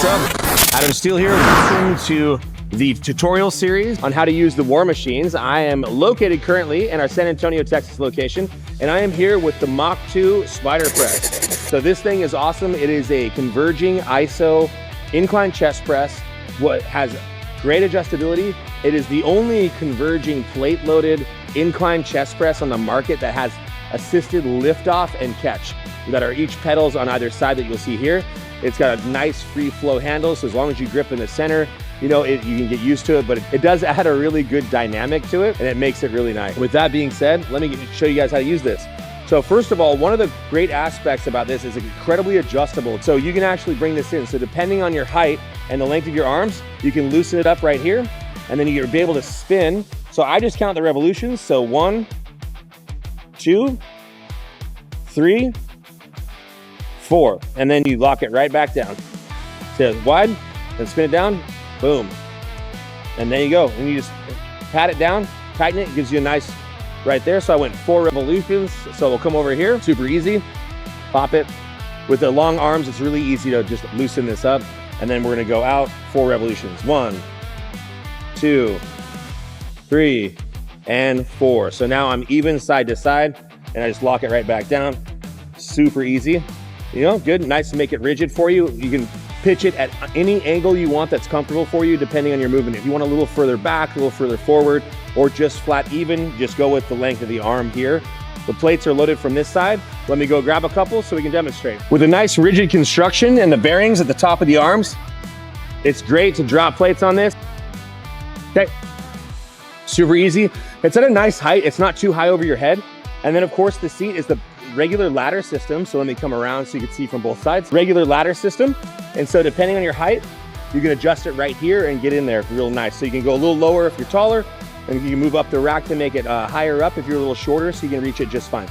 What's up? Adam Steele here. Welcome to the tutorial series on how to use the War Machines. I am located currently in our San Antonio, Texas location, and I am here with the Mach 2 Spider Press. So this thing is awesome. It is a converging ISO incline chest press. What has great adjustability. It is the only converging plate-loaded incline chest press on the market that has assisted liftoff and catch that are each pedals on either side that you'll see here. It's got a nice free flow handle, so as long as you grip in the center, you know, you can get used to it, but it does add a really good dynamic to it, and it makes it really nice. With that being said, let me show you guys how to use this. So first of all, one of the great aspects about this is it's incredibly adjustable. So you can actually bring this in. So depending on your height and the length of your arms, you can loosen it up right here, and then you'll be able to spin. So I just count the revolutions. So 1, 2, 3, 4, and then you lock it right back down. So wide, then spin it down, boom. And there you go. And you just pat it down, tighten it, gives you a nice right there. So I went 4 revolutions. So we'll come over here, super easy, pop it. With the long arms, it's really easy to just loosen this up. And then we're gonna go out 4 revolutions. 1, 2, 3, and 4. So now I'm even side to side, and I just lock it right back down. Super easy. You know, good, nice to make it rigid for you. You can pitch it at any angle you want that's comfortable for you, depending on your movement. If you want a little further back, a little further forward, or just flat even, just go with the length of the arm here. The plates are loaded from this side. Let me go grab a couple so we can demonstrate. With a nice rigid construction and the bearings at the top of the arms, it's great to drop plates on this. Okay, super easy. It's at a nice height. It's not too high over your head. And then of course the seat is the regular ladder system. So let me come around so you can see from both sides. Regular ladder system. And so depending on your height, you can adjust it right here and get in there real nice. So you can go a little lower if you're taller, and you can move up the rack to make it higher up if you're a little shorter, so you can reach it just fine.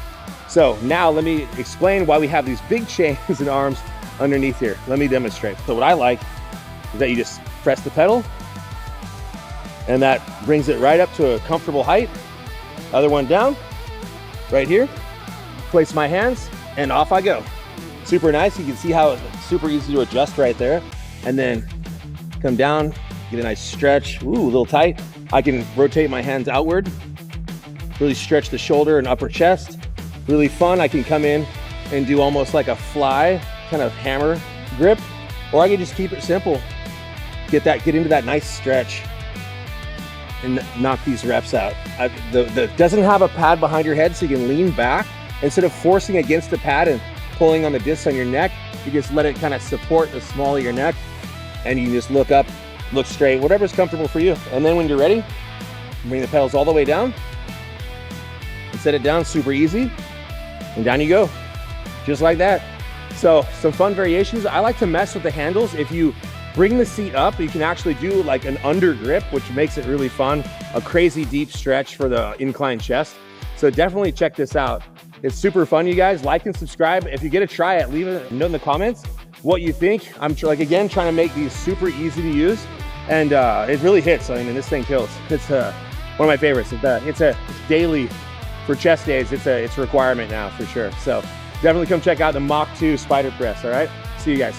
So now let me explain why we have these big chains and arms underneath here. Let me demonstrate. So what I like is that you just press the pedal, and that brings it right up to a comfortable height. Other one down, right here. Place my hands, and off I go. Super nice. You can see how it's super easy to adjust right there. And then come down, get a nice stretch. Ooh, a little tight. I can rotate my hands outward, really stretch the shoulder and upper chest. Really fun. I can come in and do almost like a fly kind of hammer grip, or I can just keep it simple. Get into that nice stretch and knock these reps out. The doesn't have a pad behind your head, so you can lean back. Instead of forcing against the pad and pulling on the discs on your neck, you just let it kind of support the small of your neck, and you just look up, look straight, whatever's comfortable for you. And then when you're ready, bring the pedals all the way down and set it down, super easy. And down you go, just like that. So some fun variations. I like to mess with the handles. If you bring the seat up, you can actually do like an under grip, which makes it really fun. A crazy deep stretch for the inclined chest. So definitely check this out. It's super fun, you guys. Like and subscribe. If you get to try it, leave a note in the comments what you think. I'm again trying to make these super easy to use, and it really hits. I mean, this thing kills. It's one of my favorites. It's daily for chest days. It's a requirement now for sure. So definitely come check out the Mach 2 Spider Press. All right, see you guys.